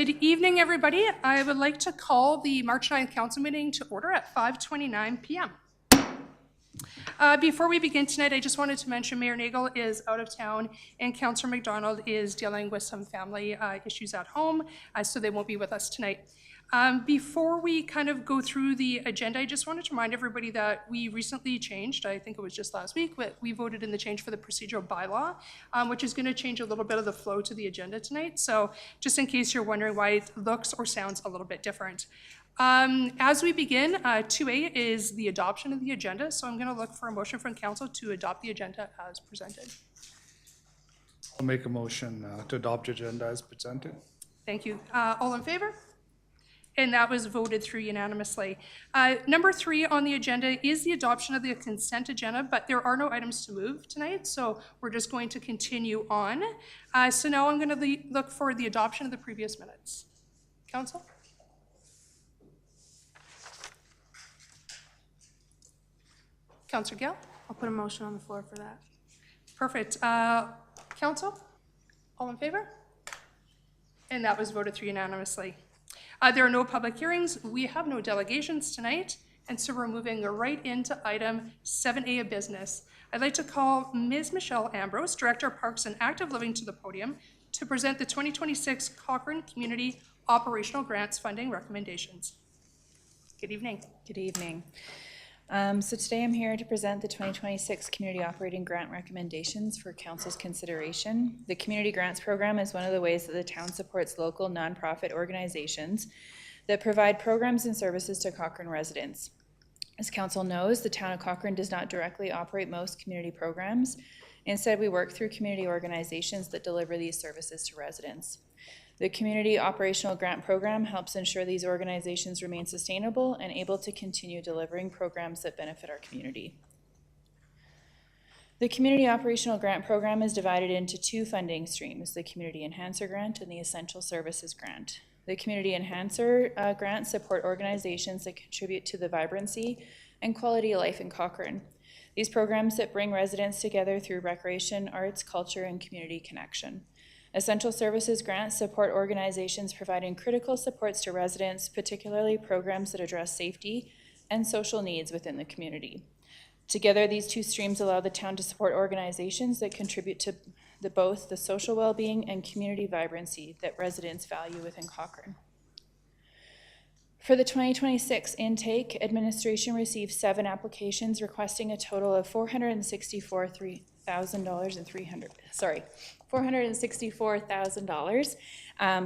Good evening, everybody. I would like to call the March 9th Council meeting to order at 5:29 p.m. Before we begin tonight, I just wanted to mention Mayor Nagel is out of town and Councillor McDonald is dealing with some family issues at home, so they won't be with us tonight. Before we kind of go through the agenda, I just wanted to remind everybody that we recently changed, I think it was just last week, but we voted in the change for the procedural bylaw, which is going to change a little bit of the flow to the agenda tonight. So just in case you're wondering why it looks or sounds a little bit different. As we begin, 2A is the adoption of the agenda. So I'm going to look for a motion from council to adopt the agenda as presented. I'll make a motion to adopt the agenda as presented. Thank you. All in favor? And that was voted through unanimously. Number 3 on the agenda is the adoption of the consent agenda, but there are no items to move tonight, so we're just going to continue on. So now I'm going to look for the adoption of the previous minutes. Council? Councillor Gill? I'll put a motion on the floor for that. Perfect. Council? All in favor? And that was voted through unanimously. There are no public hearings. We have no delegations tonight, and so we're moving right into item 7A of business. I'd like to call Ms. Michelle Ambrose, Director of Parks and Active Living, to the podium to present the 2026 Cochrane Community Operational Grants Funding recommendations. Good evening. Good evening. So today I'm here to present the 2026 Community Operating Grant recommendations for Council's consideration. The Community Grants Program is one of the ways that the town supports local nonprofit organizations that provide programs and services to Cochrane residents. As Council knows, the town of Cochrane does not directly operate most community programs. Instead, we work through community organizations that deliver these services to residents. The Community Operational Grant Program helps ensure these organizations remain sustainable and able to continue delivering programs that benefit our community. The Community Operational Grant Program is divided into 2 funding streams, the Community Enhancer Grant and the Essential Services Grant. The Community Enhancer grants support organizations that contribute to the vibrancy and quality of life in Cochrane. These programs that bring residents together through recreation, arts, culture, and community connection. Essential Services grants support organizations providing critical supports to residents, particularly programs that address safety and social needs within the community. Together, these 2 streams allow the town to support organizations that contribute to both the social well-being and community vibrancy that residents value within Cochrane. For the 2026 intake, administration received 7 applications requesting a total of $464,000.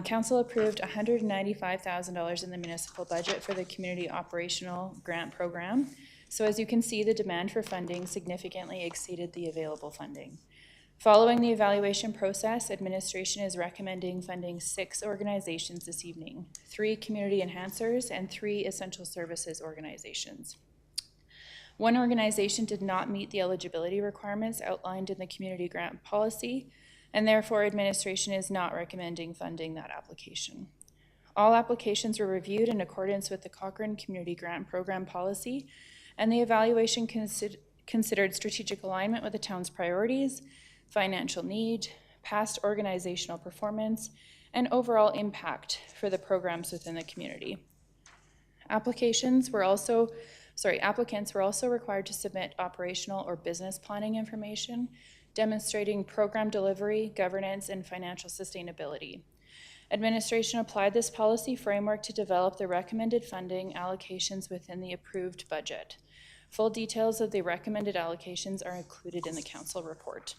Council approved $195,000 in the municipal budget for the Community Operational Grant Program. So as you can see, the demand for funding significantly exceeded the available funding. Following the evaluation process, administration is recommending funding 6 organizations this evening, 3 community enhancers and 3 essential services organizations. 1 organization did not meet the eligibility requirements outlined in the community grant policy, and therefore administration is not recommending funding that application. All applications were reviewed in accordance with the Cochrane Community Grant Program policy, and the evaluation considered strategic alignment with the town's priorities, financial need, past organizational performance, and overall impact for the programs within the community. Applicants were also required to submit operational or business planning information demonstrating program delivery, governance, and financial sustainability. Administration applied this policy framework to develop the recommended funding allocations within the approved budget. Full details of the recommended allocations are included in the council report.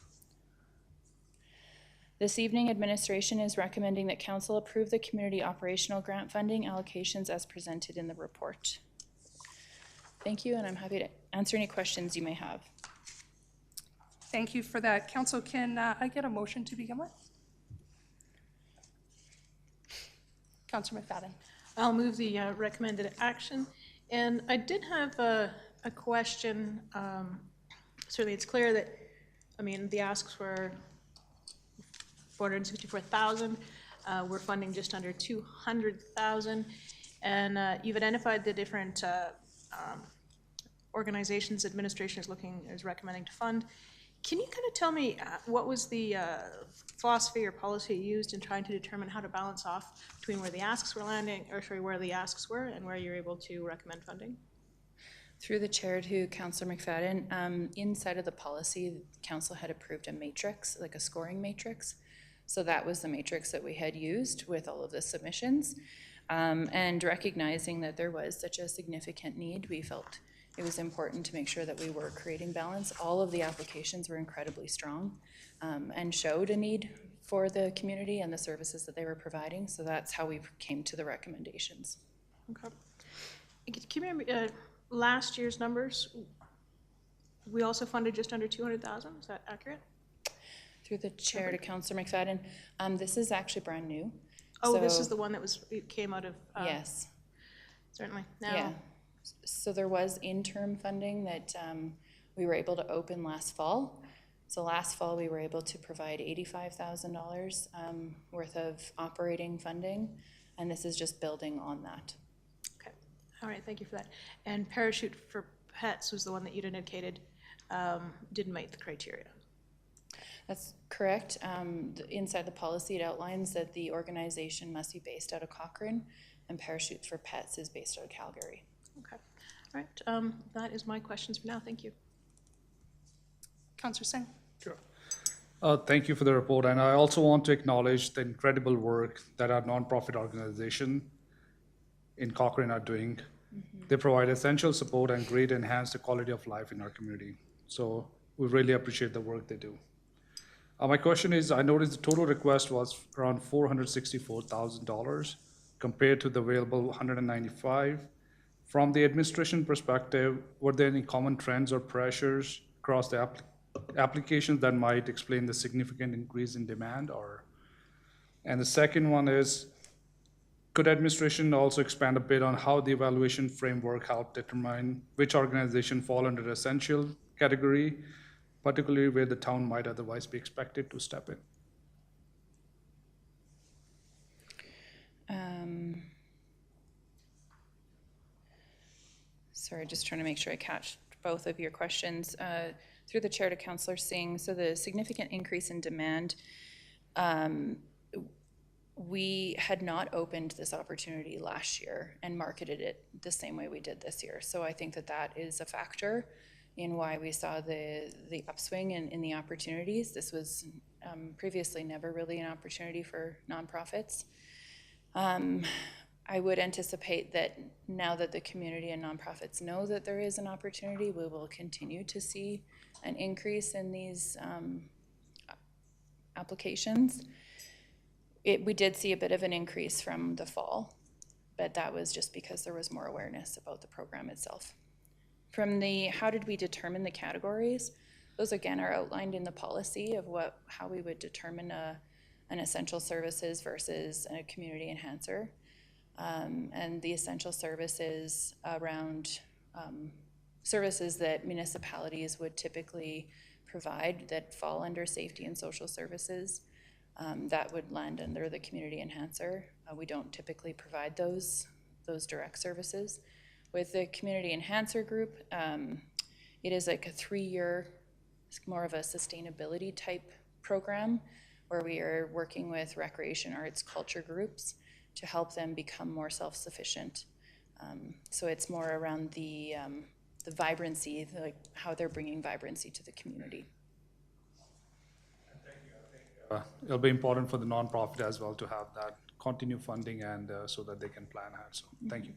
This evening, administration is recommending that council approve the community operational grant funding allocations as presented in the report. Thank you, and I'm happy to answer any questions you may have. Thank you for that. Council, can I get a motion to begin with? Councillor McFadden. I'll move the recommended action. And I did have a question. Certainly it's clear that, the asks were $464,000. We're funding just under $200,000. And you've identified the different organizations administration is recommending to fund. Can you kind of tell me what was the philosophy or policy used in trying to determine how to balance off between where the asks were landing, or sorry, where the asks were and where you're able to recommend funding? Through the chair to Councillor McFadden, inside of the policy, council had approved a matrix, like a scoring matrix. So that was the matrix that we had used with all of the submissions. And recognizing that there was such a significant need, we felt it was important to make sure that we were creating balance. All of the applications were incredibly strong and showed a need for the community and the services that they were providing. So that's how we came to the recommendations. Okay. Can you remember last year's numbers? We also funded just under 200,000. Is that accurate? Through the chair to Councillor McFadden, this is actually brand new. Oh, So, this is the one that came out of. yes. Certainly. Now, Yeah. So there was interim funding that we were able to open last fall. So last fall, we were able to provide $85,000 worth of operating funding, and this is just building on that. Okay. All right. Thank you for that. And Parachute for Pets was the one that you'd indicated didn't meet the criteria. That's correct. Inside the policy, it outlines that the organization must be based out of Cochrane, and Parachute for Pets is based out of Calgary. Okay. All right. That is my questions for now. Thank you. Councillor Singh. Sure. Thank you for the report, and I also want to acknowledge the incredible work that our nonprofit organization in Cochrane are doing. They provide essential support and greatly enhance the quality of life in our community. So we really appreciate the work they do. My question is, I noticed the total request was around $464,000 compared to the available $195,000. From the administration perspective, were there any common trends or pressures across the applications that might explain the significant increase in demand? And the second one is, could administration also expand a bit on how the evaluation framework helped determine which organization fall under the essential category, particularly where the town might otherwise be expected to step in? Sorry, just trying to make sure I catch both of your questions. Through the chair to Councillor Singh, so the significant increase in demand, we had not opened this opportunity last year and marketed it the same way we did this year. So I think that that is a factor in why we saw the upswing in the opportunities. This was previously never really an opportunity for nonprofits. I would anticipate that now that the community and nonprofits know that there is an opportunity, we will continue to see an increase in these applications. We did see a bit of an increase from the fall, but that was just because there was more awareness about the program itself. From the how did we determine the categories, those again are outlined in the policy of how we would determine an essential services versus a community enhancer. And the essential services around services that municipalities would typically provide that fall under safety and social services, that would land under the community enhancer. We don't typically provide those direct services. With the community enhancer group, it is like a 3-year, more of a sustainability type program where we are working with recreation, arts, culture groups to help them become more self-sufficient. So it's more around the vibrancy, like how they're bringing vibrancy to the community. It'll be important for the nonprofit as well to have that continued funding and so that they can plan ahead. So thank you.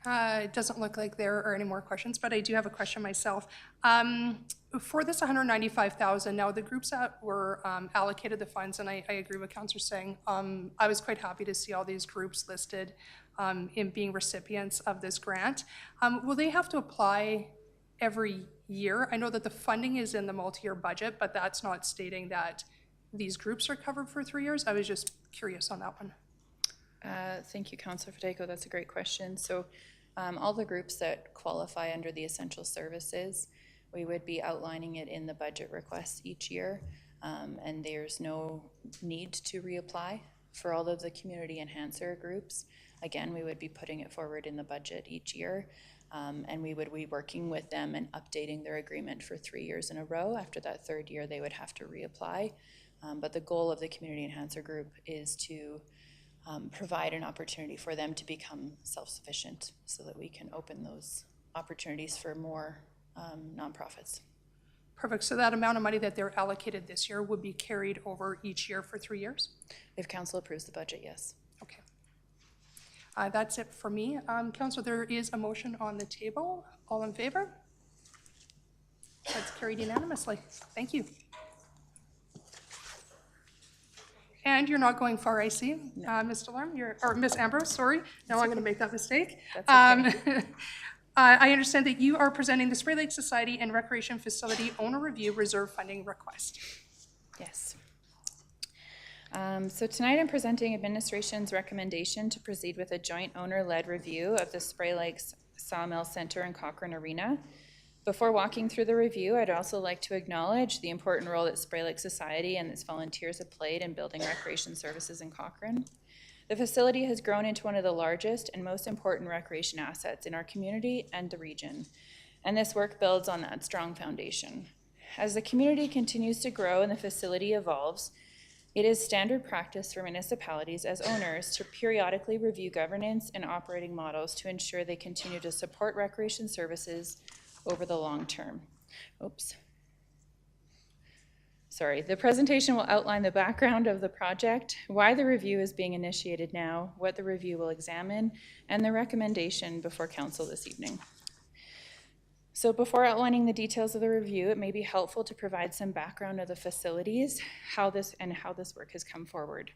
It doesn't look like there are any more questions, but I do have a question myself. For this $195,000, now the groups that were allocated the funds, and I agree with Councillor Singh, I was quite happy to see all these groups listed in being recipients of this grant. Will they have to apply every year? I know that the funding is in the multi-year budget, but that's not stating that these groups are covered for 3 years. I was just curious on that one. Thank you, Councillor Fideko. That's a great question. So all the groups that qualify under the essential services, we would be outlining it in the budget request each year, and there's no need to reapply for all of the community enhancer groups. Again, we would be putting it forward in the budget each year. And we would be working with them and updating their agreement for 3 years in a row. After that third year, they would have to reapply. But the goal of the Community Enhancer Group is to provide an opportunity for them to become self-sufficient so that we can open those opportunities for more nonprofits. Perfect. So that amount of money that they're allocated this year would be carried over each year for 3 years? If council approves the budget, yes. Okay. That's it for me. Council, there is a motion on the table. All in favor? That's carried unanimously. Thank you. And you're not going far, I see. Ms. Delorme, or Ms. Ambrose, sorry. Now I'm going to make that mistake. That's okay. I understand that you are presenting the Spray Lake Society and Recreation Facility Owner Review Reserve Funding Request. Yes. So tonight I'm presenting administration's recommendation to proceed with a joint owner-led review of the Spray Lakes Sawmill Center and Cochrane Arena. Before walking through the review, I'd also like to acknowledge the important role that Spray Lake Society and its volunteers have played in building recreation services in Cochrane. The facility has grown into one of the largest and most important recreation assets in our community and the region, and this work builds on that strong foundation. As the community continues to grow and the facility evolves, it is standard practice for municipalities as owners to periodically review governance and operating models to ensure they continue to support recreation services over the long term. Sorry, the presentation will outline the background of the project, why the review is being initiated now, what the review will examine, and the recommendation before council this evening. So before outlining the details of the review, it may be helpful to provide some background of the facilities, how this work has come forward.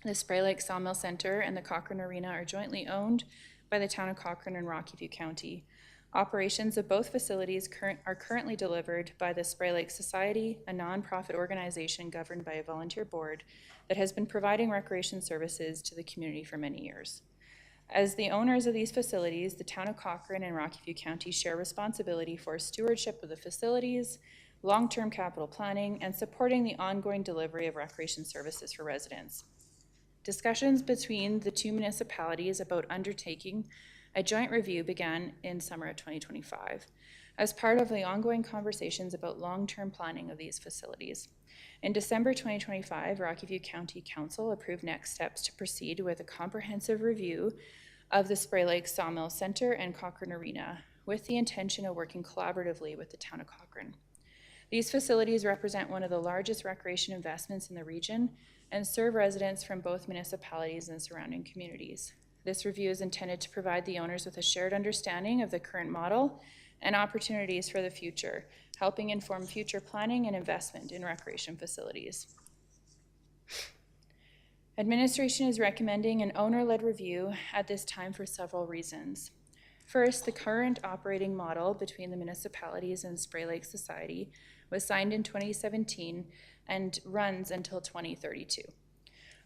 The Spray Lake Sawmill Center and the Cochrane Arena are jointly owned by the town of Cochrane and Rocky View County. Operations of both facilities are currently delivered by the Spray Lake Society, a nonprofit organization governed by a volunteer board that has been providing recreation services to the community for many years. As the owners of these facilities, the town of Cochrane and Rocky View County share responsibility for stewardship of the facilities, long-term capital planning, and supporting the ongoing delivery of recreation services for residents. Discussions between the two municipalities about undertaking a joint review began in summer of 2025 as part of the ongoing conversations about long-term planning of these facilities. In December 2025, Rocky View County Council approved next steps to proceed with a comprehensive review of the Spray Lake Sawmill Center and Cochrane Arena with the intention of working collaboratively with the town of Cochrane. These facilities represent one of the largest recreation investments in the region and serve residents from both municipalities and surrounding communities. This review is intended to provide the owners with a shared understanding of the current model and opportunities for the future, helping inform future planning and investment in recreation facilities. Administration is recommending an owner-led review at this time for several reasons. First, the current operating model between the municipalities and Spray Lake Society was signed in 2017 and runs until 2032.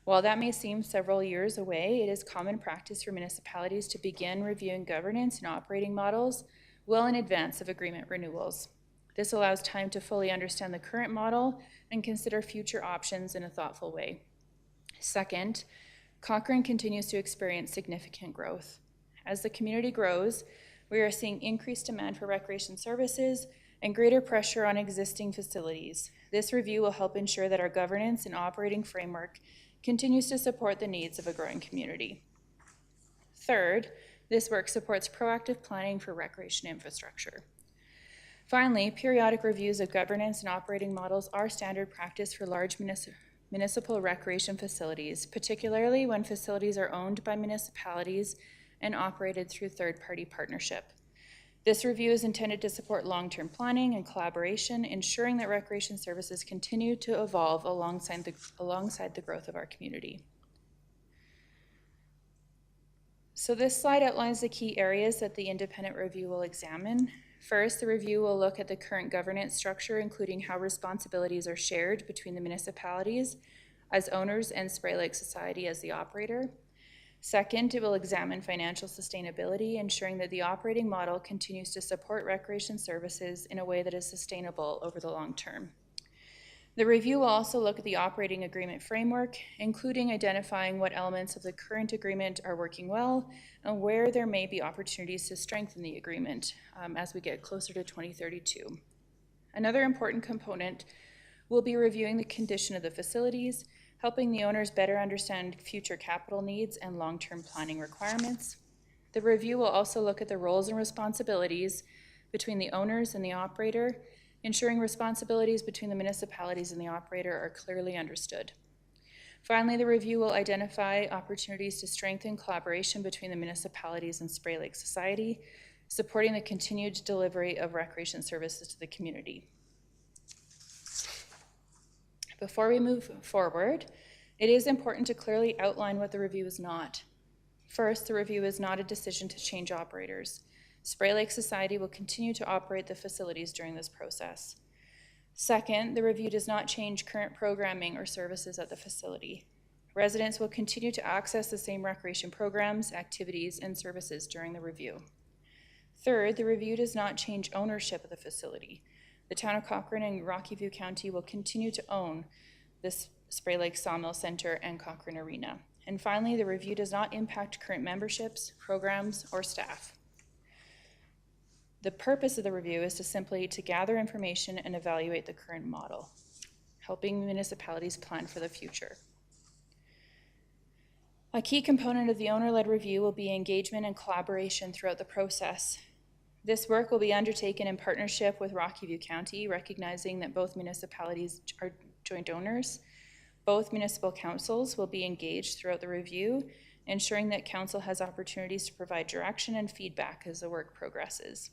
While that may seem several years away, it is common practice for municipalities to begin reviewing governance and operating models well in advance of agreement renewals. This allows time to fully understand the current model and consider future options in a thoughtful way. Second, Cochrane continues to experience significant growth. As the community grows, we are seeing increased demand for recreation services and greater pressure on existing facilities. This review will help ensure that our governance and operating framework continues to support the needs of a growing community. Third, this work supports proactive planning for recreation infrastructure. Finally, periodic reviews of governance and operating models are standard practice for large municipal recreation facilities, particularly when facilities are owned by municipalities and operated through third-party partnership. This review is intended to support long-term planning and collaboration, ensuring that recreation services continue to evolve alongside the growth of our community. So this slide outlines the key areas that the independent review will examine. First, the review will look at the current governance structure, including how responsibilities are shared between the municipalities as owners and Spray Lake Society as the operator. Second, it will examine financial sustainability, ensuring that the operating model continues to support recreation services in a way that is sustainable over the long term. The review will also look at the operating agreement framework, including identifying what elements of the current agreement are working well and where there may be opportunities to strengthen the agreement as we get closer to 2032. Another important component will be reviewing the condition of the facilities, helping the owners better understand future capital needs and long-term planning requirements. The review will also look at the roles and responsibilities between the owners and the operator, ensuring responsibilities between the municipalities and the operator are clearly understood. Finally, the review will identify opportunities to strengthen collaboration between the municipalities and Spray Lake Society, supporting the continued delivery of recreation services to the community. Before we move forward, it is important to clearly outline what the review is not. First, the review is not a decision to change operators. Spray Lake Society will continue to operate the facilities during this process. Second, the review does not change current programming or services at the facility. Residents will continue to access the same recreation programs, activities, and services during the review. Third, the review does not change ownership of the facility. The town of Cochrane and Rocky View County will continue to own this Spray Lake Sawmill Center and Cochrane Arena. And finally, the review does not impact current memberships, programs, or staff. The purpose of the review is to simply gather information and evaluate the current model, helping municipalities plan for the future. A key component of the owner-led review will be engagement and collaboration throughout the process. This work will be undertaken in partnership with Rocky View County, recognizing that both municipalities are joint owners. Both municipal councils will be engaged throughout the review, ensuring that council has opportunities to provide direction and feedback as the work progresses.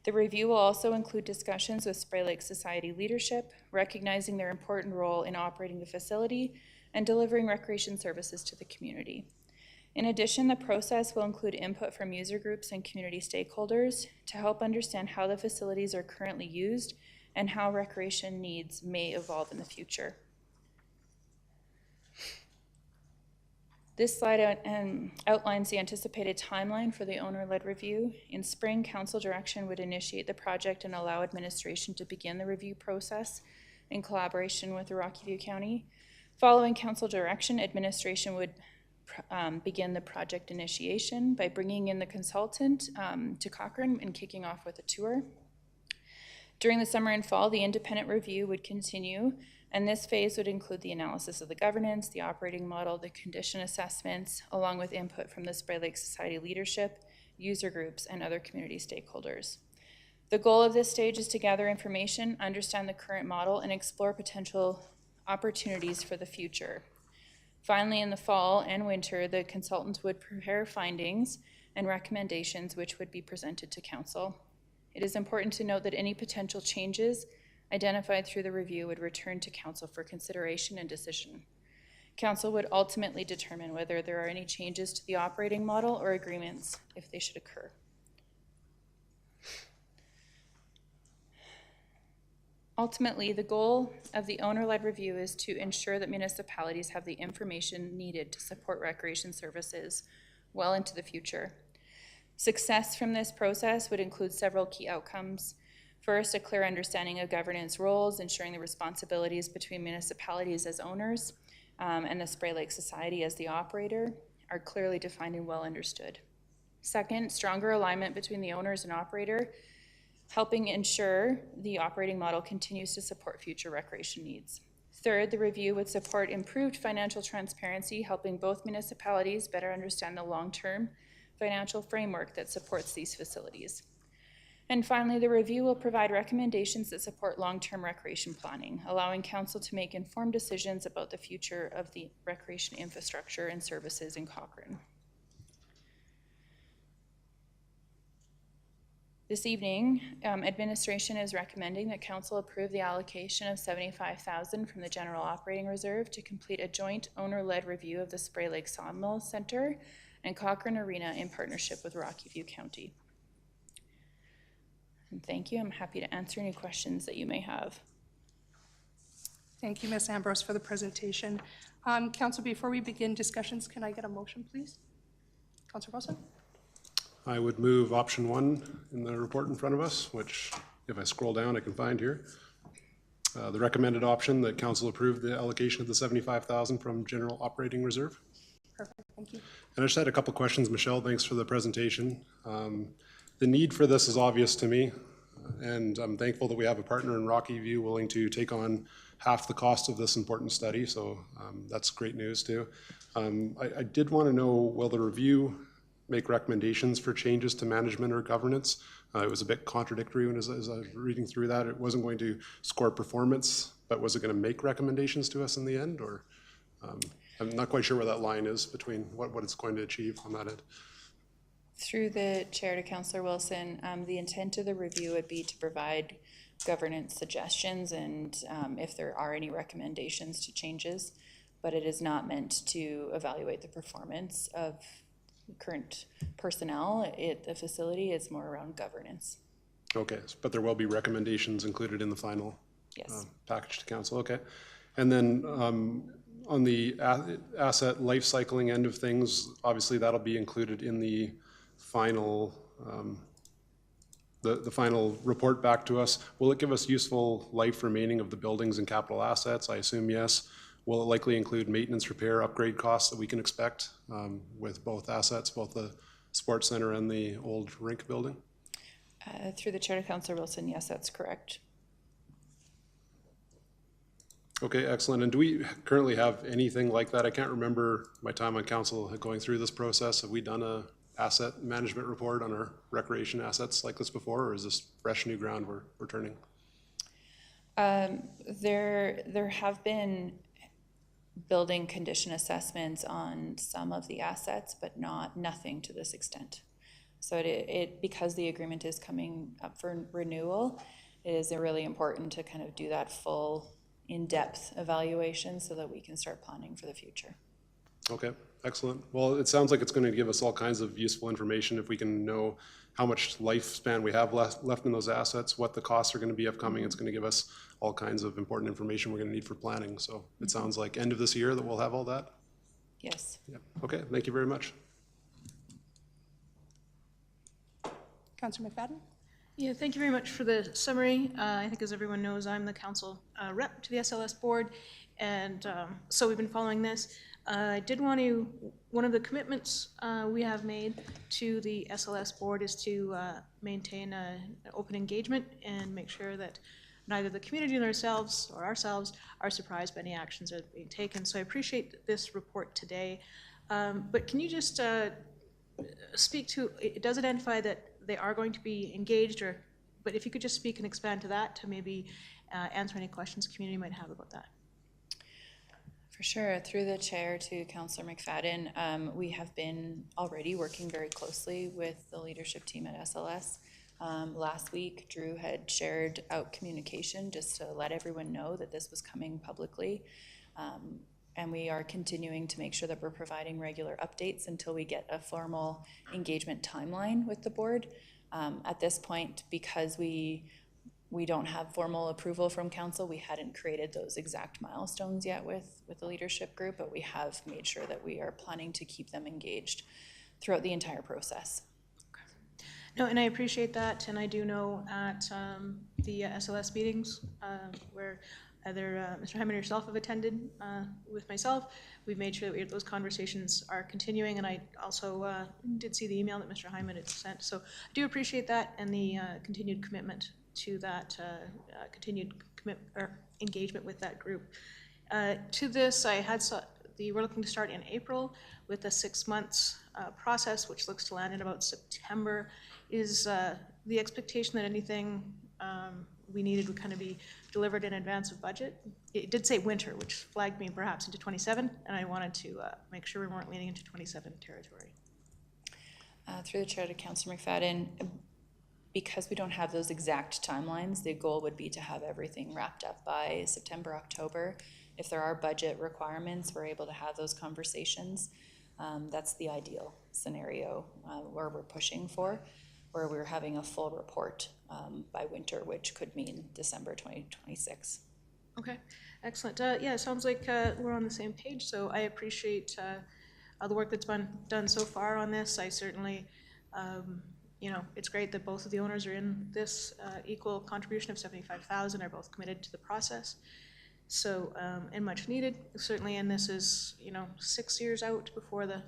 The review will also include discussions with Spray Lake Society leadership, recognizing their important role in operating the facility and delivering recreation services to the community. In addition, the process will include input from user groups and community stakeholders to help understand how the facilities are currently used and how recreation needs may evolve in the future. This slide outlines the anticipated timeline for the owner-led review. In spring, council direction would initiate the project and allow administration to begin the review process in collaboration with the Rocky View County. Following council direction, administration would begin the project initiation by bringing in the consultant to Cochrane and kicking off with a tour. During the summer and fall, the independent review would continue, and this phase would include the analysis of the governance, the operating model, the condition assessments, along with input from the Spray Lake Society leadership, user groups, and other community stakeholders. The goal of this stage is to gather information, understand the current model, and explore potential opportunities for the future. Finally, in the fall and winter, the consultants would prepare findings and recommendations which would be presented to council. It is important to note that any potential changes identified through the review would return to council for consideration and decision. Council would ultimately determine whether there are any changes to the operating model or agreements if they should occur. Ultimately, the goal of the owner-led review is to ensure that municipalities have the information needed to support recreation services well into the future. Success from this process would include several key outcomes. First, a clear understanding of governance roles, ensuring the responsibilities between municipalities as owners and the Spray Lake Society as the operator are clearly defined and well understood. Second, stronger alignment between the owners and operator, helping ensure the operating model continues to support future recreation needs. Third, the review would support improved financial transparency, helping both municipalities better understand the long-term financial framework that supports these facilities. And finally, the review will provide recommendations that support long-term recreation planning, allowing council to make informed decisions about the future of the recreation infrastructure and services in Cochrane. This evening, administration is recommending that council approve the allocation of $75,000 from the general operating reserve to complete a joint owner-led review of the Spray Lake Sawmill Center and Cochrane Arena in partnership with Rocky View County. And thank you. I'm happy to answer any questions that you may have. Thank you, Ms. Ambrose, for the presentation. Council, before we begin discussions, can I get a motion, please? Councilor Wilson? I would move option 1 in the report in front of us, which if I scroll down I can find here. the recommended option that council approve the allocation of the 75,000 from general operating reserve. Perfect, thank you. And I just had a couple questions, Michelle. Thanks for the presentation. The need for this is obvious to me, and I'm thankful that we have a partner in Rocky View willing to take on half the cost of this important study, so that's great news too. I did want to know, will the review make recommendations for changes to management or governance? It was a bit contradictory when as I was reading through that. It wasn't going to score performance, but was it going to make recommendations to us in the end? Or I'm not quite sure where that line is between what it's going to achieve on that end. Through the chair to Councillor Wilson, the intent of the review would be to provide governance suggestions and if there are any recommendations to changes, but it is not meant to evaluate the performance of current personnel at the facility. It's more around governance. Okay, but there will be recommendations included in the final Yes. package to council. Okay, and then on the asset life cycling end of things, obviously that'll be included in the final the final report back to us. Will it give us useful life remaining of the buildings and capital assets? I assume yes. Will it likely include maintenance, repair, upgrade costs that we can expect with both assets, both the sports center and the old rink building? Through the chair to Councillor Wilson, yes, that's correct. Okay, excellent. And do we currently have anything like that? I can't remember my time on council going through this process. Have we done a asset management report on our recreation assets like this before, or is this fresh new ground we're turning? There have been building condition assessments on some of the assets, but nothing to this extent. So it because the agreement is coming up for renewal, it is really important to kind of do that full in-depth evaluation so that we can start planning for the future. Okay, excellent. Well, it sounds like it's going to give us all kinds of useful information if we can know how much lifespan we have left in those assets, what the costs are going to be upcoming. It's going to give us all kinds of important information we're going to need for planning. So it sounds like end of this year that we'll have all that. Yes. Yeah. Okay, thank you very much. Councillor McFadden? Yeah, thank you very much for the summary. I think as everyone knows, I'm the council rep to the SLS board, and so we've been following this. I did want to, one of the commitments we have made to the SLS board is to maintain an open engagement and make sure that neither the community nor ourselves are surprised by any actions that are being taken. So I appreciate this report today. But can you just speak to, it does identify that they are going to be engaged, but if you could just speak and expand to that to maybe answer any questions the community might have about that. For sure. Through the chair to Councillor McFadden, we have been already working very closely with the leadership team at SLS. Last week, Drew had shared out communication just to let everyone know that this was coming publicly. And we are continuing to make sure that we're providing regular updates until we get a formal engagement timeline with the board. At this point, because we don't have formal approval from council, we hadn't created those exact milestones yet with the leadership group, but we have made sure that we are planning to keep them engaged throughout the entire process. No, and I appreciate that, and I do know at the SLS meetings where either Mr. Hyman or yourself have attended with myself, we've made sure that those conversations are continuing, and I also did see the email that Mr. Hyman had sent, so I do appreciate that and the continued commitment to that, engagement with that group. To this, I had we're looking to start in April with a 6 months process, which looks to land in about September. Is the expectation that anything we needed would kind of be delivered in advance of budget? It did say winter, which flagged me perhaps into 27, and I wanted to make sure we weren't leaning into 27 territory. Through the chair to Councillor McFadden, because we don't have those exact timelines, the goal would be to have everything wrapped up by September, October. If there are budget requirements, we're able to have those conversations. That's the ideal scenario where we're pushing for, where we're having a full report by winter, which could mean December 2026. Okay, excellent. Yeah, it sounds like we're on the same page, so I appreciate the work that's been done so far on this. I certainly you know, it's great that both of the owners are in this equal contribution of 75,000, are both committed to the process. So, and much needed, certainly, and this is, you know, 6 years out before the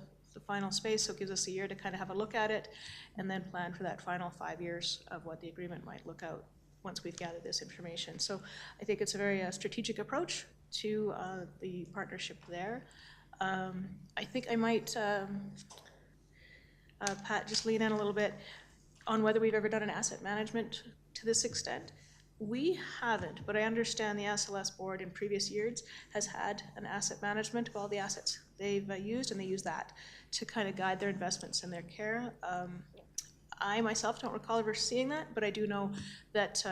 final space, so it gives us a year to kind of have a look at it and then plan for that final 5 years of what the agreement might look out once we've gathered this information. So I think it's a very strategic approach to the partnership there. I think I might, Pat, just lean in a little bit on whether we've ever done an asset management to this extent. We haven't, but I understand the SLS board in previous years has had an asset management of all the assets they've used, and they use that to kind of guide their investments and their care. I myself don't recall ever seeing that, but I do know that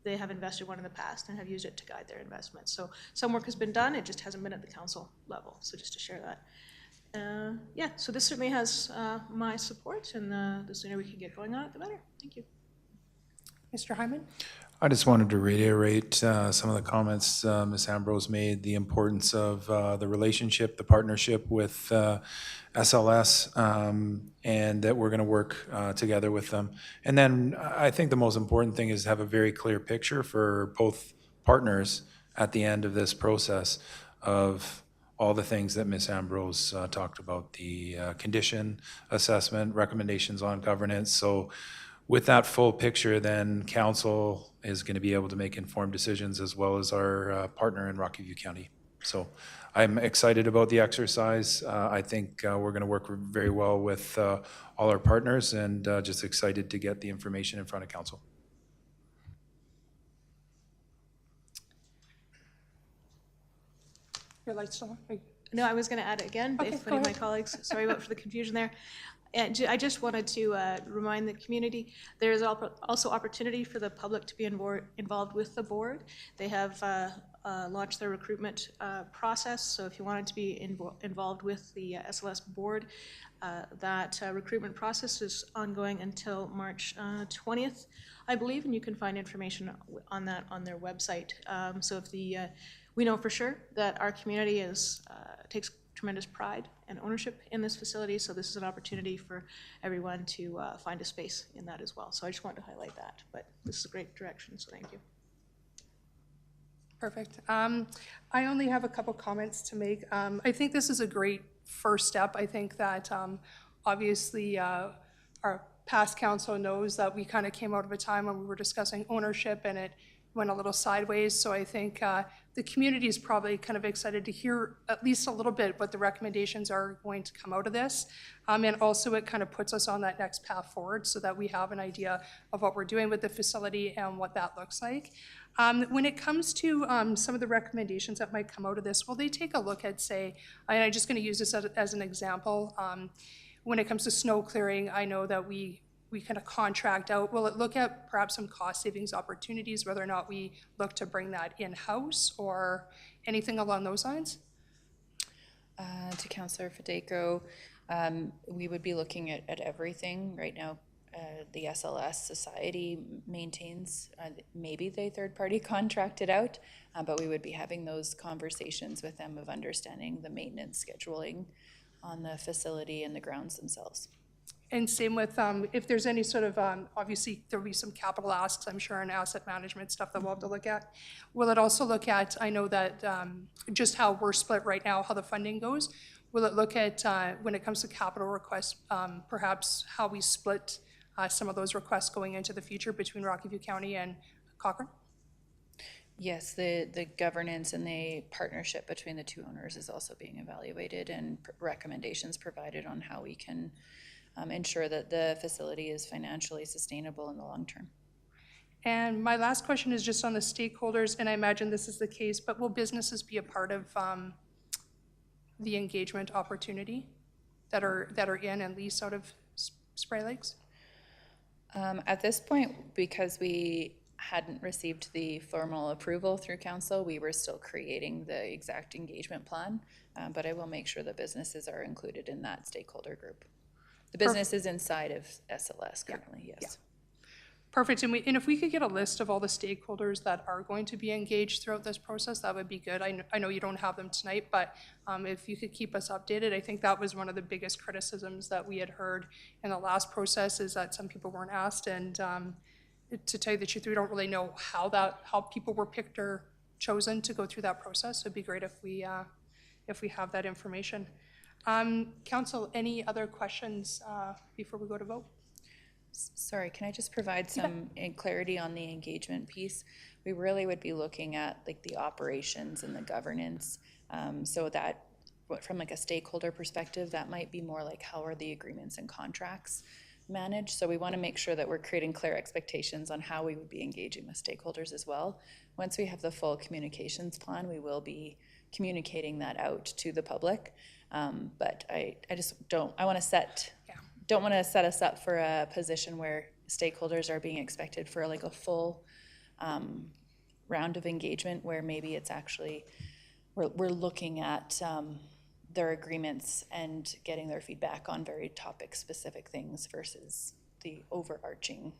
they have invested one in the past and have used it to guide their investments. So some work has been done, it just hasn't been at the council level, so just to share that. Yeah, so this certainly has my support, and the sooner we can get going on it, the better. Thank you. Mr. Hyman? I just wanted to reiterate some of the comments Ms. Ambrose made, the importance of the relationship, the partnership with SLS, and that we're going to work together with them. And then I think the most important thing is to have a very clear picture for both partners at the end of this process of all the things that Ms. Ambrose talked about, the condition assessment, recommendations on governance. So with that full picture, then council is going to be able to make informed decisions, as well as our partner in Rocky View County. So I'm excited about the exercise. I think we're going to work very well with all our partners, and just excited to get the information in front of council. Your light's still on? No, I was going to add it again, Okay, if go any of my ahead. colleagues, sorry about for the confusion there. And I just wanted to remind the community, there is also opportunity for the public to be involved with the board. They have launched their recruitment process, so if you wanted to be involved with the SLS board, that recruitment process is ongoing until March 20th, I believe, and you can find information on that on their website. So if we know for sure that our community takes tremendous pride and ownership in this facility, so this is an opportunity for everyone to find a space in that as well. So I just wanted to highlight that, but this is a great direction, so thank you. Perfect. I only have a couple comments to make. I think this is a great first step. I think that obviously our past council knows that we kind of came out of a time when we were discussing ownership and it went a little sideways. So I think the community is probably kind of excited to hear at least a little bit what the recommendations are going to come out of this. And also it kind of puts us on that next path forward so that we have an idea of what we're doing with the facility and what that looks like. When it comes to some of the recommendations that might come out of this, will they take a look at, say, and I'm just going to use this as an example, when it comes to snow clearing, I know that we kind of contract out. Will it look at perhaps some cost savings opportunities, whether or not we look to bring that in-house or anything along those lines? To Councillor Fedeko, we would be looking at everything. Right now, the SLS Society maintains, maybe they third-party contract it out, but we would be having those conversations with them of understanding the maintenance scheduling on the facility and the grounds themselves. And same with, if there's any sort of, obviously there'll be some capital asks, I'm sure, and asset management stuff that we'll have to look at. Will it also look at, I know that just how we're split right now, how the funding goes, will it look at, when it comes to capital requests, perhaps how we split some of those requests going into the future between Rocky View County and Cochrane? Yes, the governance and the partnership between the two owners is also being evaluated, and recommendations provided on how we can ensure that the facility is financially sustainable in the long term. And my last question is just on the stakeholders, and I imagine this is the case, but will businesses be a part of the engagement opportunity that are in and lease out of Spray Lakes? At this point, because we hadn't received the formal approval through council, we were still creating the exact engagement plan, but I will make sure that businesses are included in that stakeholder group. The business is inside of SLS currently, yes. Perfect, and if we could get a list of all the stakeholders that are going to be engaged throughout this process, that would be good. I know you don't have them tonight, but if you could keep us updated, I think that was one of the biggest criticisms that we had heard in the last process, is that some people weren't asked, and to tell you the truth, we don't really know how people were picked or chosen to go through that process. So it'd be great if we have that information. Council, any other questions before we go to vote? Sorry, can I just provide some clarity on the engagement piece? We really would be looking at like the operations and the governance. So that from like a stakeholder perspective, that might be more like how are the agreements and contracts managed. So we want to make sure that we're creating clear expectations on how we would be engaging with stakeholders as well. Once we have the full communications plan, we will be communicating that out to the public. But I just don't want to set us up for a position where stakeholders are being expected for like a full round of engagement, where maybe it's actually we're looking at their agreements and getting their feedback on very topic specific things versus the overarching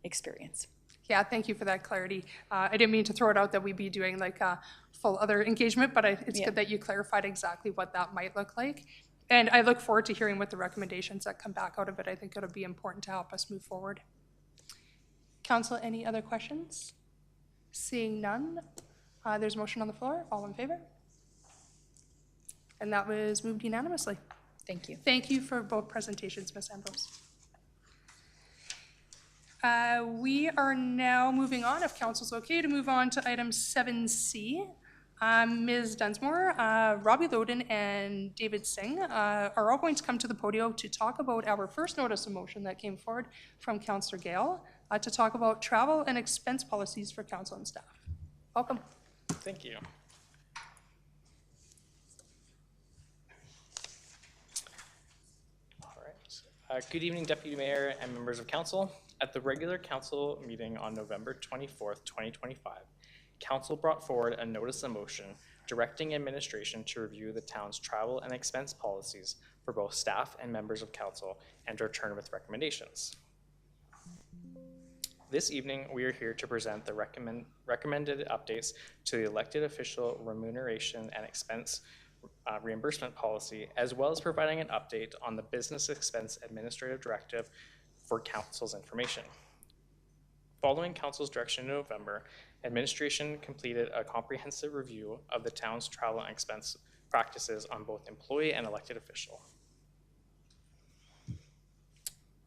experience. Yeah, thank you for that clarity. I didn't mean to throw it out that we'd be doing like a full other engagement, but it's good that you clarified exactly what that might look like. And I look forward to hearing what the recommendations that come back out of it. I think it'll be important to help us move forward. Council, any other questions? Seeing none, there's a motion on the floor. All in favor? And that was moved unanimously. Thank you. Thank you for both presentations, Ms. Ambrose. We are now moving on, if council's okay, to move on to item 7C. Ms. Dunsmore, Robbie Loden, and David Singh are all going to come to the podium to talk about our first notice of motion that came forward from Councillor Gale to talk about travel and expense policies for council and staff. Welcome. Thank you. All right. Good evening, Deputy Mayor and members of council. At the regular council meeting on November 24th, 2025, council brought forward a notice of motion directing administration to review the town's travel and expense policies for both staff and members of council and to return with recommendations. This evening, we are here to present the recommended updates to the elected official remuneration and expense reimbursement policy, as well as providing an update on the business expense administrative directive for council's information. Following council's direction in November, administration completed a comprehensive review of the town's travel and expense practices on both employee and elected official.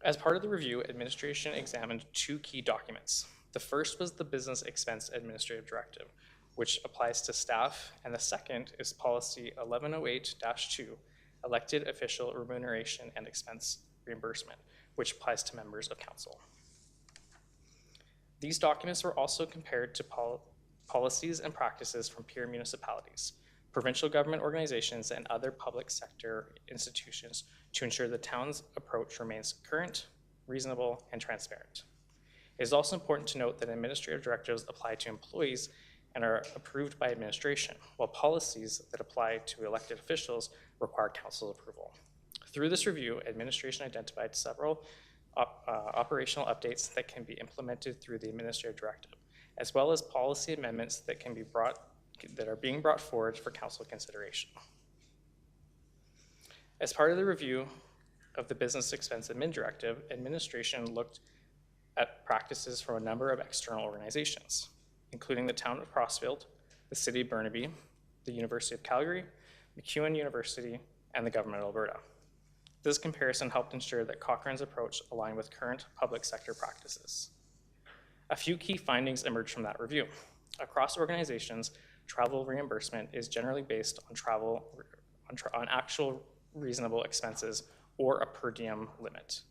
As part of the review, administration examined two key documents. The first was the Business Expense Administrative Directive, which applies to staff, and the second is Policy 1108-2, Elected Official Remuneration and Expense Reimbursement, which applies to members of council. These documents were also compared to policies and practices from peer municipalities, provincial government organizations, and other public sector institutions to ensure the town's approach remains current, reasonable, and transparent. It is also important to note that administrative directives apply to employees and are approved by administration, while policies that apply to elected officials require council approval. Through this review, administration identified several operational updates that can be implemented through the administrative directive, as well as policy amendments that are being brought forward for council consideration. As part of the review of the Business Expense Admin Directive, administration looked at practices from a number of external organizations, including the Town of Crossfield, the City of Burnaby, the University of Calgary, MacEwan University, and the Government of Alberta. This comparison helped ensure that Cochrane's approach aligned with current public sector practices. A few key findings emerged from that review. Across organizations, travel reimbursement is generally based on actual reasonable expenses or a per diem limit.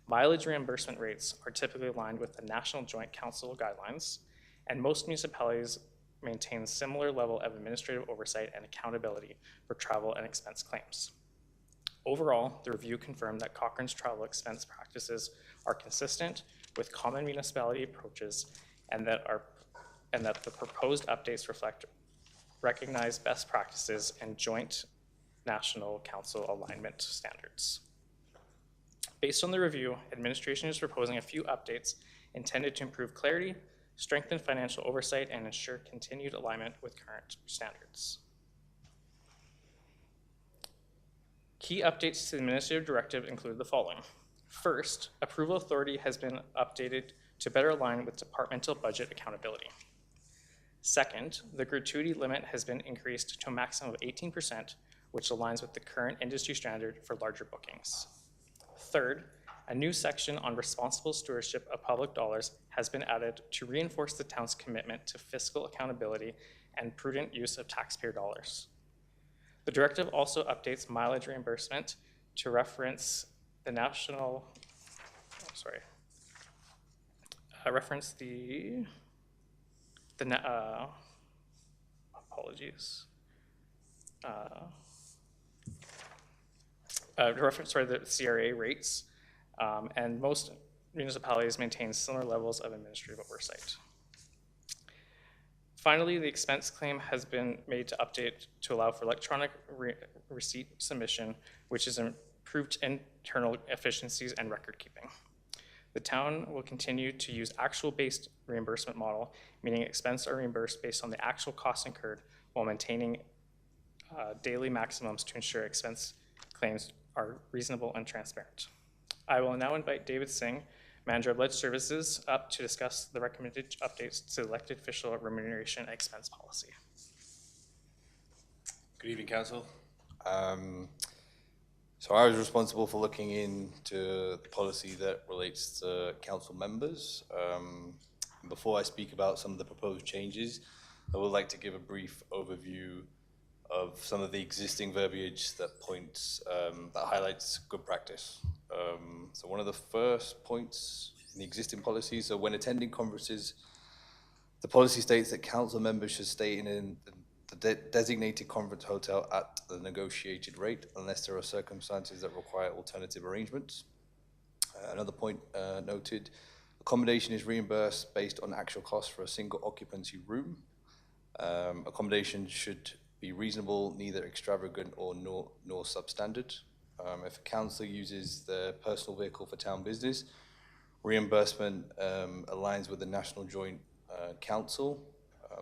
Mileage reimbursement rates are typically aligned with the National Joint Council guidelines, and most municipalities maintain similar level of administrative oversight and accountability for travel and expense claims. Overall, the review confirmed that Cochrane's travel expense practices are consistent with common municipality approaches and that the proposed updates reflect recognized best practices and joint national council alignment standards. Based on the review, administration is proposing a few updates intended to improve clarity, strengthen financial oversight, and ensure continued alignment with current standards. Key updates to the administrative directive include the following. First, approval authority has been updated to better align with departmental budget accountability. Second, the gratuity limit has been increased to a maximum of 18%, which aligns with the current industry standard for larger bookings. Third, a new section on responsible stewardship of public dollars has been added to reinforce the town's commitment to fiscal accountability and prudent use of taxpayer dollars. The directive also updates mileage reimbursement to reference the national, reference the apologies. Reference, the CRA rates, and most municipalities maintain similar levels of administrative oversight. Finally, the expense claim has been made to update to allow for electronic receipt submission, which has improved internal efficiencies and record keeping. The town will continue to use actual-based reimbursement model, meaning expenses are reimbursed based on the actual costs incurred while maintaining daily maximums to ensure expense claims are reasonable and transparent. I will now invite David Singh, Manager of Ledge Services, up to discuss the recommended updates to elected official remuneration and expense policy. Good evening, Council. So I was responsible for looking into the policy that relates to council members. Before I speak about some of the proposed changes, I would like to give a brief overview of some of the existing verbiage that points, that highlights good practice. So one of the first points in the existing policy, so when attending conferences, the policy states that council members should stay in the designated conference hotel at the negotiated rate unless there are circumstances that require alternative arrangements. Another point noted, accommodation is reimbursed based on actual costs for a single occupancy room. Accommodation should be reasonable, neither extravagant or nor substandard. If a councillor uses their personal vehicle for town business, reimbursement aligns with the National Joint Council.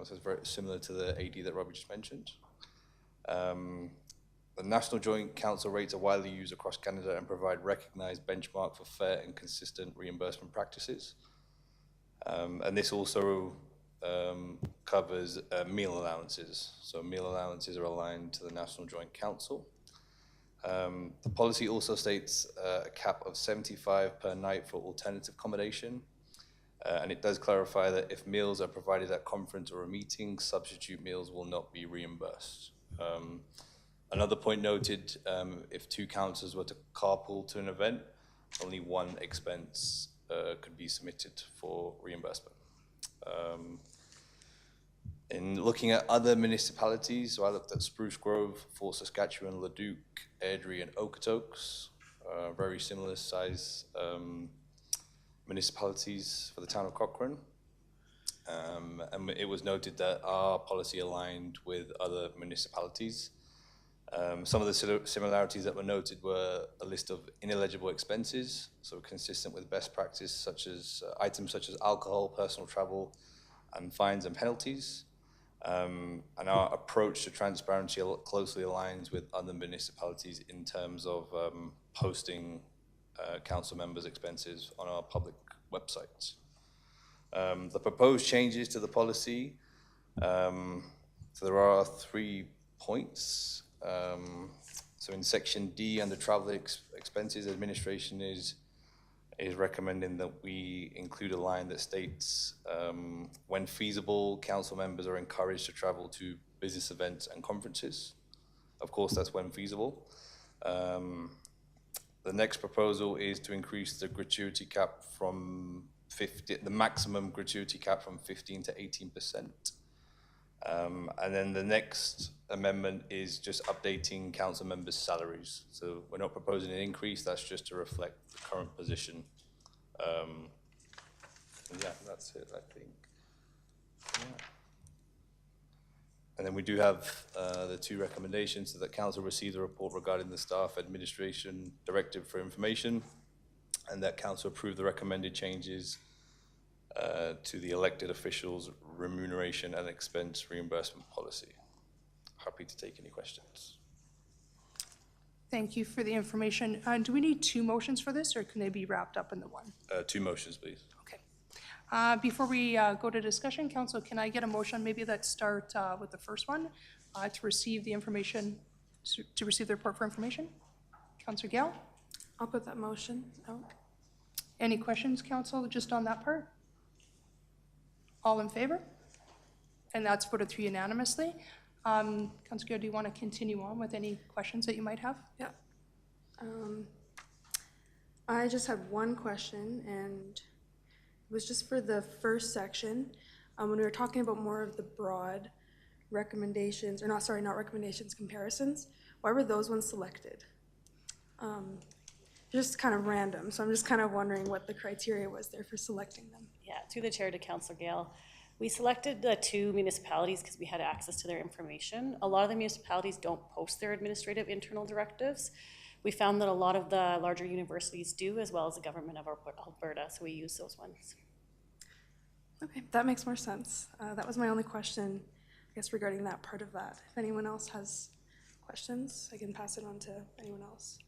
So it's very similar to the AD that Robbie just mentioned. The National Joint Council rates are widely used across Canada and provide recognized benchmark for fair and consistent reimbursement practices. And this also covers meal allowances. So meal allowances are aligned to the National Joint Council. The policy also states a cap of 75 per night for alternative accommodation. And it does clarify that if meals are provided at conference or a meeting, substitute meals will not be reimbursed. Another point noted, if two councillors were to carpool to an event, only one expense could be submitted for reimbursement. In looking at other municipalities, so I looked at Spruce Grove, Fort Saskatchewan, Leduc, Airdrie, and Okotoks, very similar size municipalities for the town of Cochrane. And it was noted that our policy aligned with other municipalities. Some of the similarities that were noted were a list of ineligible expenses, so consistent with best practice, such as items such as alcohol, personal travel, and fines and penalties. And our approach to transparency closely aligns with other municipalities in terms of posting council members' expenses on our public websites. The proposed changes to the policy, so there are 3 points. So in section D, under travel expenses, administration is recommending that we include a line that states, when feasible, council members are encouraged to travel to business events and conferences. Of course, that's when feasible. The next proposal is to increase the gratuity cap from the maximum gratuity cap from 15 to 18%. And then the next amendment is just updating council members' salaries. So we're not proposing an increase, that's just to reflect the current position. Yeah, that's it, I think. Yeah. And then we do have the 2 recommendations, so that council receive the report regarding the staff administration directive for information, and that council approve the recommended changes to the elected officials' remuneration and expense reimbursement policy. Happy to take any questions. Thank you for the information. Do we need two motions for this, or can they be wrapped up in the one? Two motions, please. Okay. Before we go to discussion, Council, can I get a motion? Maybe let's start with the first one, to receive the information, to receive the report for information. Councillor Gale? I'll put that motion out. Any questions, Council, just on that part? All in favor? And that's voted through unanimously. Councillor Gale, do you want to continue on with any questions that you might have? Yeah. I just had one question, and it was just for the first section. When we were talking about more of the broad recommendations, or not recommendations, comparisons, why were those ones selected? Just kind of random, so I'm just kind of wondering what the criteria was there for selecting them. Yeah, through the chair to Councillor Gale. We selected the two municipalities because we had access to their information. A lot of the municipalities don't post their administrative internal directives. We found that a lot of the larger universities do, as well as the government of Alberta, so we use those ones. Okay, that makes more sense. That was my only question, I guess, regarding that part of that. If anyone else has questions, I can pass it on to anyone else.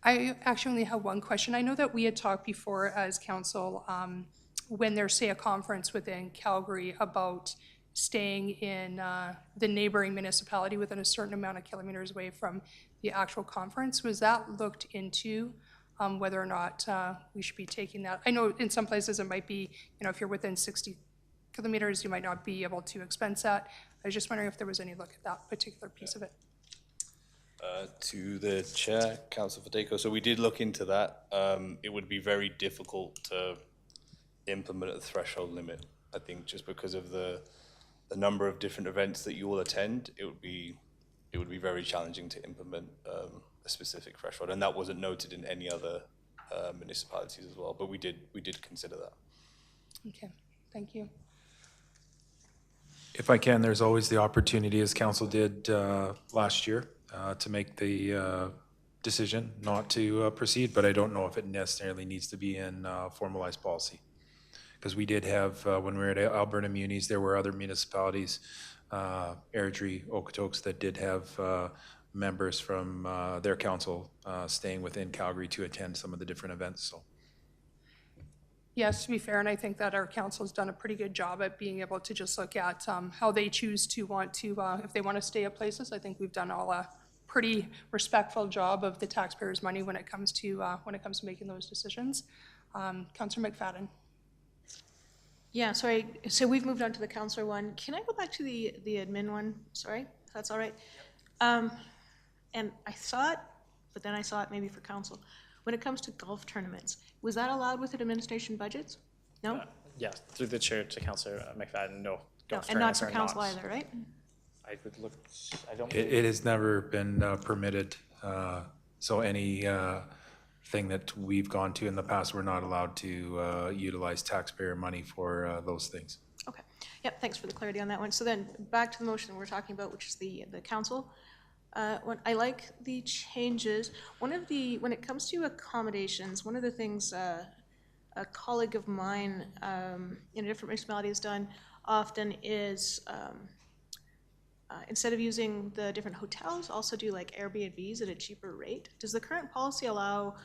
I actually only have one question. I know that we had talked before as council, when there's, say, a conference within Calgary about staying in the neighboring municipality within a certain amount of kilometers away from the actual conference. Was that looked into, whether or not we should be taking that? I know in some places it might be, if you're within 60 kilometers, you might not be able to expense that. I was just wondering if there was any look at that particular piece of it. To the chair, Councillor Fadeko. So we did look into that. It would be very difficult to implement a threshold limit. I think just because of the number of different events that you all attend, it would be very challenging to implement a specific threshold, and that wasn't noted in any other municipalities as well. But we did consider that. Okay, thank you. If I can, there's always the opportunity, as council did last year, to make the decision not to proceed, but I don't know if it necessarily needs to be in formalized policy. Because we did have, when we were at Alberta Munis, there were other municipalities, Airdrie, Okotoks, that did have members from their council staying within Calgary to attend some of the different events. So. Yes, to be fair, and I think that our council's done a pretty good job at being able to just look at how they choose to want to, if they want to stay at places. I think we've done all a pretty respectful job of the taxpayers' money when it comes to making those decisions. Councillor McFadden. Yeah, sorry, so we've moved on to the councillor one. Can I go back to the admin one? Sorry, if that's all right. And I saw it, but then I saw it maybe for council. When it comes to golf tournaments, was that allowed within administration budgets? No? Yeah, through the chair to Councillor McFadden, no. No, and not for council either, right? I would look, I don't. It has never been permitted. So any thing that we've gone to in the past, we're not allowed to utilize taxpayer money for those things. Okay. Yep, thanks for the clarity on that one. So then back to the motion we're talking about, which is the council. I like the changes. When it comes to accommodations, one of the things a colleague of mine in a different municipality has done often is instead of using the different hotels, also do like Airbnbs at a cheaper rate. Does the current policy allow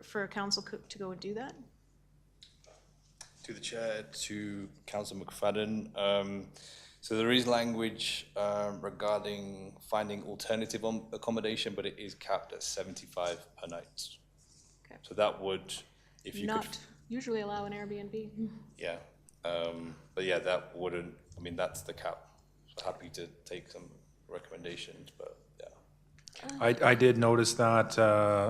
for council to go and do that? To the chair, to Councillor McFadden. So there is language regarding finding alternative accommodation, but it is capped at 75 per night. Okay. So that would, if you Not could, usually allow an Airbnb. yeah. But yeah, that wouldn't. I mean, that's the cap. So happy to take some recommendations, but yeah. I did notice that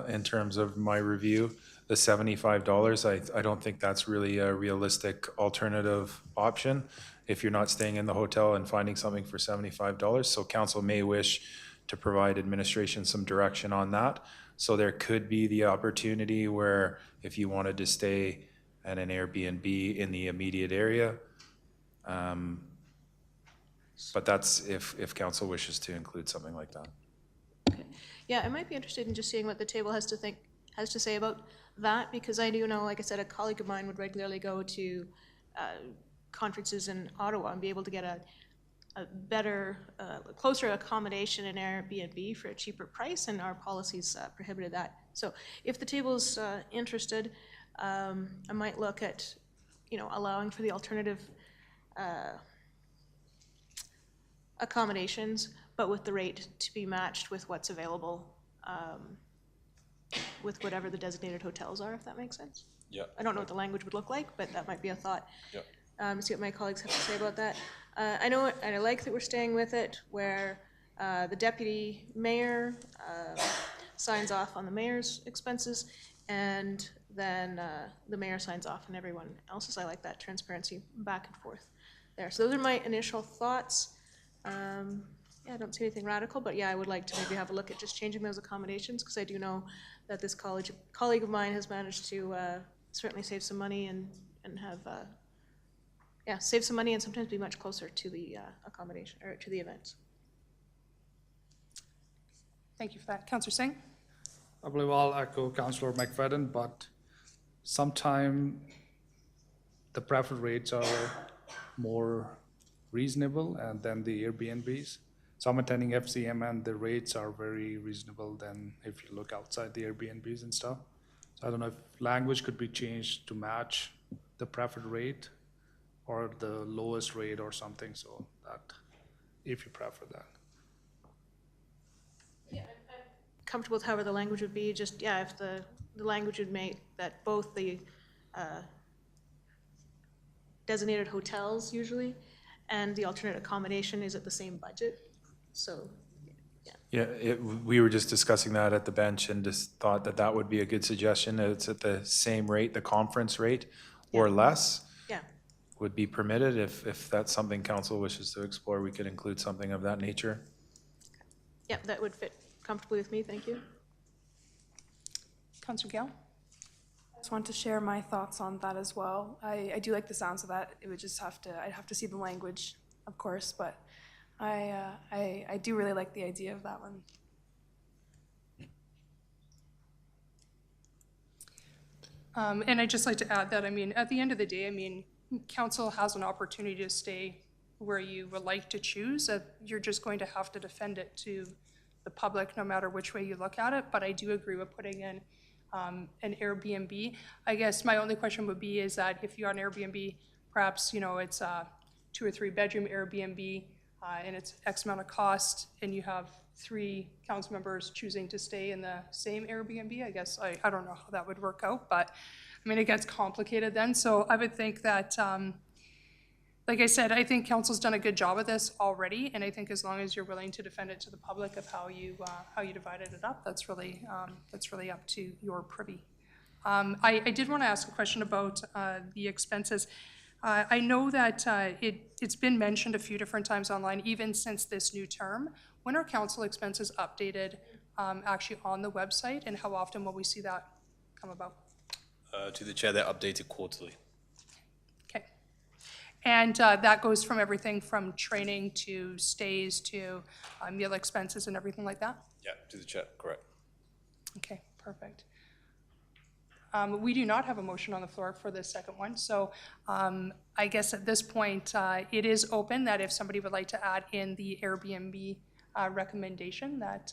in terms of my review, the $75, I don't think that's really a realistic alternative option if you're not staying in the hotel and finding something for $75. So council may wish to provide administration some direction on that. So there could be the opportunity where if you wanted to stay at an Airbnb in the immediate area, but that's if council wishes to include something like that. Okay. Yeah, I might be interested in just seeing what the table has has to say about that, because I do know, like I said, a colleague of mine would regularly go to conferences in Ottawa and be able to get a better, closer accommodation in Airbnb for a cheaper price, and our policies prohibited that. So if the table's interested, I might look at, allowing for the alternative accommodations, but with the rate to be matched with what's available with whatever the designated hotels are, if that makes sense. Yeah. I don't know what the language would look like, but that might be a thought. Yeah. See what my colleagues have to say about that. I know, and I like that we're staying with it, where the deputy mayor signs off on the mayor's expenses, and then the mayor signs off on everyone else's. I like that transparency back and forth there. So those are my initial thoughts. Yeah, I don't see anything radical, but yeah, I would like to maybe have a look at just changing those accommodations, because I do know that this colleague of mine has managed to certainly save some money and have, save some money and sometimes be much closer to the accommodation, or to the events. Thank you for that. Councillor Singh? I believe I'll echo Councillor McFadden, but sometime the preferred rates are more reasonable and then the Airbnbs. So I'm attending FCM and the rates are very reasonable than if you look outside the Airbnbs and stuff. So I don't know if language could be changed to match the preferred rate or the lowest rate or something, so that, if you prefer that. Yeah, I'm comfortable with however the language would be, just, yeah, if the language would make that both the designated hotels usually and the alternate accommodation is at the same budget, so, yeah. Yeah, we were just discussing that at the bench and just thought that that would be a good suggestion, that it's at the same rate, the conference rate, or less. Yeah. Would be permitted. If that's something council wishes to explore, we could include something of that nature. Yeah, that would fit comfortably with me, thank you. Councillor Gale? I just want to share my thoughts on that as well. I do like the sounds of that. It would just I'd have to see the language, of course, but I do really like the idea of that one. And I'd just like to add that, I mean, at the end of the day, I mean, council has an opportunity to stay where you would like to choose. You're just going to have to defend it to the public, no matter which way you look at it. But I do agree with putting in an Airbnb. I guess my only question would be is that if you're on Airbnb, perhaps, it's a 2 or 3 bedroom Airbnb and it's X amount of cost, and you have 3 council members choosing to stay in the same Airbnb. I guess I don't know how that would work out, but I mean, it gets complicated then. So I would think that, like I said, I think council's done a good job of this already, and I think as long as you're willing to defend it to the public of how you divided it up, that's really up to your privy. I did want to ask a question about the expenses. I know that it's been mentioned a few different times online, even since this new term. When are council expenses updated actually on the website, and how often will we see that come about? To the chair, they're updated quarterly. Okay. And that goes from everything from training to stays to meal expenses and everything like that? Yeah, to the chair, correct. Okay, perfect. We do not have a motion on the floor for the second one, so I guess at this point, it is open that if somebody would like to add in the Airbnb recommendation, that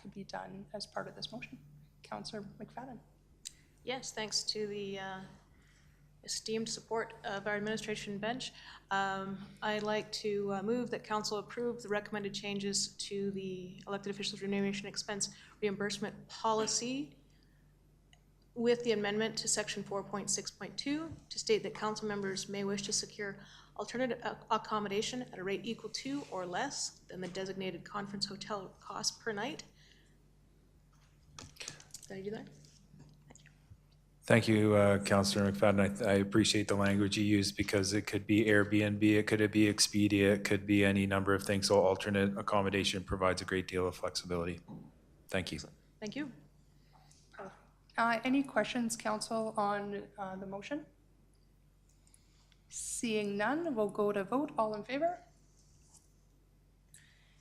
could be done as part of this motion. Councillor McFadden. Yes, thanks to the esteemed support of our administration bench. I'd like to move that council approve the recommended changes to the elected officials remuneration expense reimbursement policy with the amendment to section 4.6.2 to state that council members may wish to secure alternative accommodation at a rate equal to or less than the designated conference hotel cost per night. Did I do that? Thank you, Councillor McFadden. I appreciate the language you used, because it could be Airbnb, it could be Expedia, it could be any number of things. So alternate accommodation provides a great deal of flexibility. Thank you. Thank you. Any questions, council, on the motion? Seeing none, we'll go to vote. All in favor?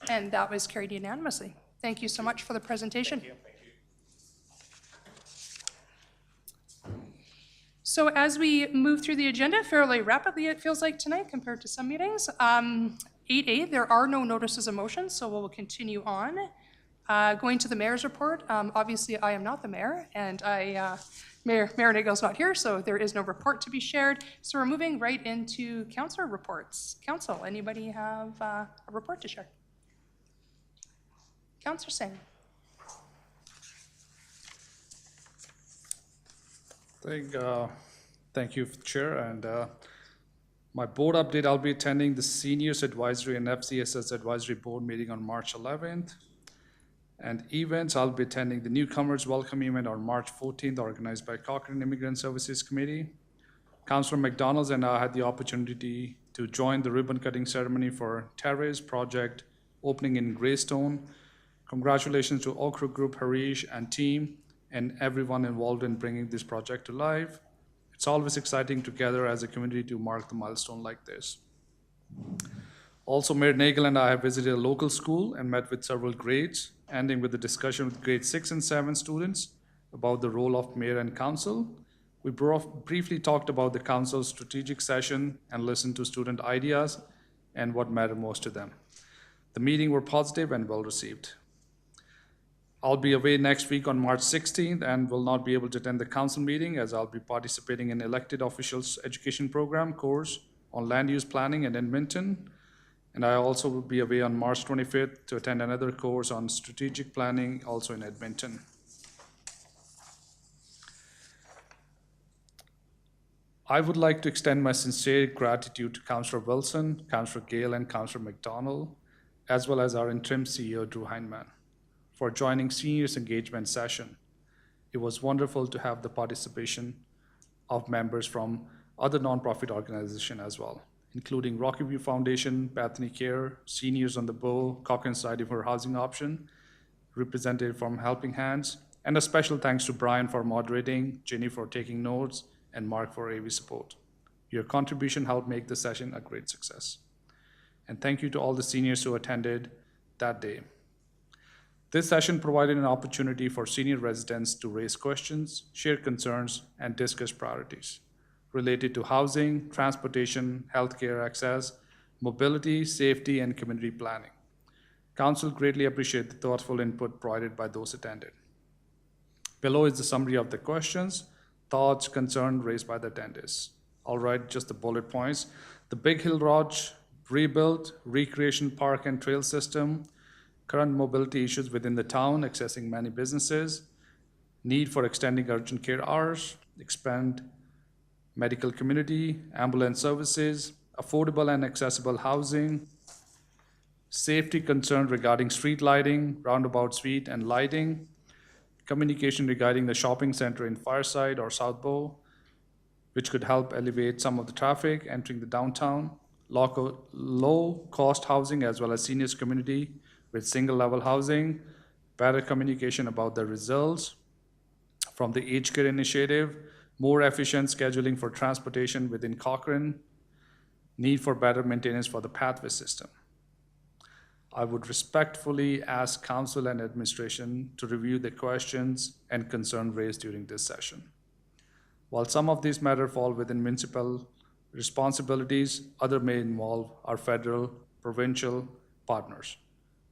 And that was carried unanimously. Thank you so much for the presentation. Thank you. So as we move through the agenda fairly rapidly, it feels like tonight compared to some meetings. 8A, there are no notices of motion, so we'll continue on. Going to the mayor's report, obviously I am not the mayor, and Mayor Nagel's not here, so there is no report to be shared. So we're moving right into councillor reports. Council, anybody have a report to share? Councillor Singh. Thank you, Chair. And my board update, I'll be attending the Seniors Advisory and FCSS Advisory Board meeting on March 11th. And events, I'll be attending the Newcomers Welcome event on March 14th, organized by Cochrane Immigrant Services Committee. Councillor McDonald and I had the opportunity to join the ribbon cutting ceremony for Terrace project opening in Greystone. Congratulations to Okra Group, Harish and team, and everyone involved in bringing this project to life. It's always exciting to gather as a community to mark the milestone like this. Also, Mayor Nagel and I have visited a local school and met with several grades, ending with a discussion with grade 6 and 7 students about the role of mayor and council. We briefly talked about the council's strategic session and listened to student ideas and what mattered most to them. The meeting were positive and well received. I'll be away next week on March 16th and will not be able to attend the council meeting as I'll be participating in elected officials education program course on land use planning in Edmonton. And I also will be away on March 25th to attend another course on strategic planning also in Edmonton. I would like to extend my sincere gratitude to Councillor Wilson, Councillor Gale, and Councillor McDonald, as well as our interim CEO, Drew Heineman, for joining Seniors Engagement Session. It was wonderful to have the participation of members from other nonprofit organizations as well, including Rocky View Foundation, Bethany Care, Seniors on the Bow, Cochrane Society for Housing Option, representative from Helping Hands, and a special thanks to Brian for moderating, Jenny for taking notes, and Mark for AV support. Your contribution helped make the session a great success. And thank you to all the seniors who attended that day. This session provided an opportunity for senior residents to raise questions, share concerns, and discuss priorities related to housing, transportation, healthcare access, mobility, safety, and community planning. Council greatly appreciates the thoughtful input provided by those attended. Below is the summary of the questions, thoughts, concerns raised by the attendees. I'll write just the bullet points. The Big Hill Lodge rebuilt, recreation park and trail system, current mobility issues within the town, accessing many businesses, need for extending urgent care hours, expand medical community, ambulance services, affordable and accessible housing, safety concern regarding street lighting, roundabout speed and lighting, communication regarding the shopping center in Fireside or South Bow, which could help alleviate some of the traffic entering the downtown, low-cost housing as well as seniors community with single-level housing, better communication about the results from the Aged Care Initiative, more efficient scheduling for transportation within Cochrane, need for better maintenance for the pathway system. I would respectfully ask Council and Administration to review the questions and concerns raised during this session. While some of these matters fall within municipal responsibilities, others may involve our federal, provincial partners,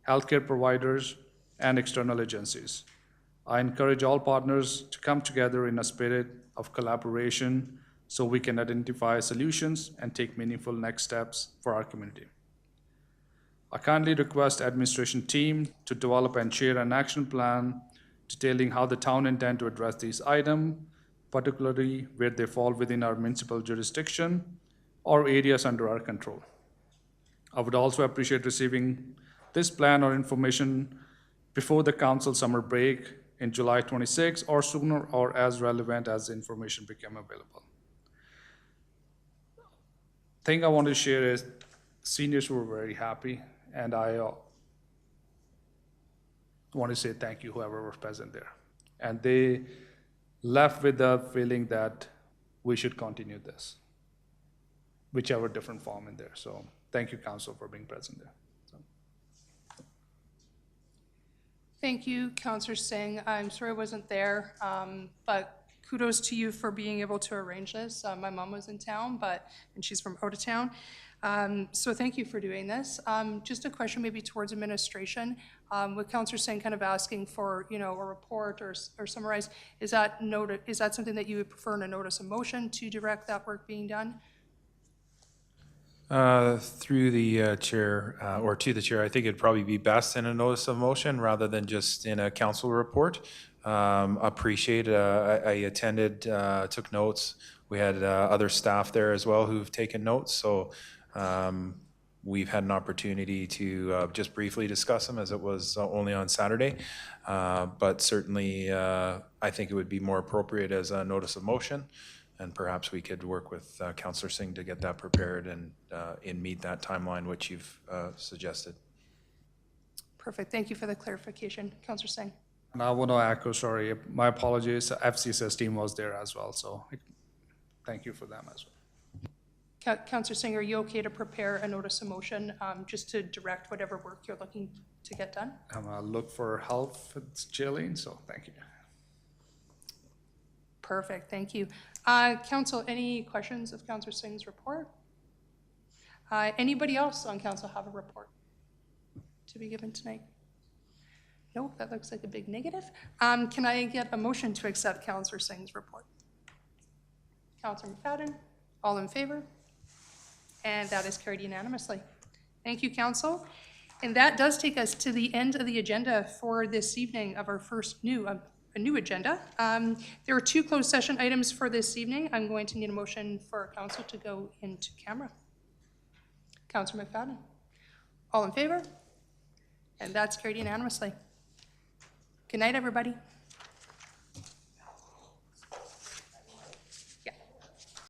healthcare providers, and external agencies. I encourage all partners to come together in a spirit of collaboration so we can identify solutions and take meaningful next steps for our community. I kindly request administration team to develop and share an action plan detailing how the town intends to address these items, particularly where they fall within our municipal jurisdiction or areas under our control. I would also appreciate receiving this plan or information before the council summer break in July 26 or sooner, or as relevant as the information become available. Thing I want to share is seniors were very happy, and I want to say thank you whoever was present there. And they left with the feeling that we should continue this, whichever different form in there. So thank you, council, for being present there. Thank you, Councillor Singh. I'm sorry I wasn't there, but kudos to you for being able to arrange this. My mom was in town, and she's from out of town. So thank you for doing this. Just a question maybe towards administration. With Councillor Singh kind of asking for, a report or summarize, is that something that you would prefer in a notice of motion to direct that work being done? Through the chair, or to the chair, I think it'd probably be best in a notice of motion rather than just in a council report. Appreciate, I attended, took notes. We had other staff there as well who've taken notes, so we've had an opportunity to just briefly discuss them as it was only on Saturday. But certainly, I think it would be more appropriate as a notice of motion. And perhaps we could work with Councillor Singh to get that prepared and meet that timeline which you've suggested. Perfect. Thank you for the clarification. Councillor Singh. And I want to echo, sorry, my apologies. FCSS team was there as well, so thank you for them as well. Councillor Singh, are you okay to prepare a notice of motion just to direct whatever work you're looking to get done? I'm gonna look for help. It's Jillian, so thank you. Perfect, thank you. Council, any questions of Councillor Singh's report? Anybody else on council have a report to be given tonight? No, that looks like a big negative. Can I get a motion to accept Councillor Singh's report? Councillor McFadden, all in favor? And that is carried unanimously. Thank you, Council. And that does take us to the end of the agenda for this evening of our first a new agenda. There are 2 closed session items for this evening. I'm going to need a motion for Council to go into camera. Councillor McFadden, all in favor? And that's carried unanimously. Good night, everybody.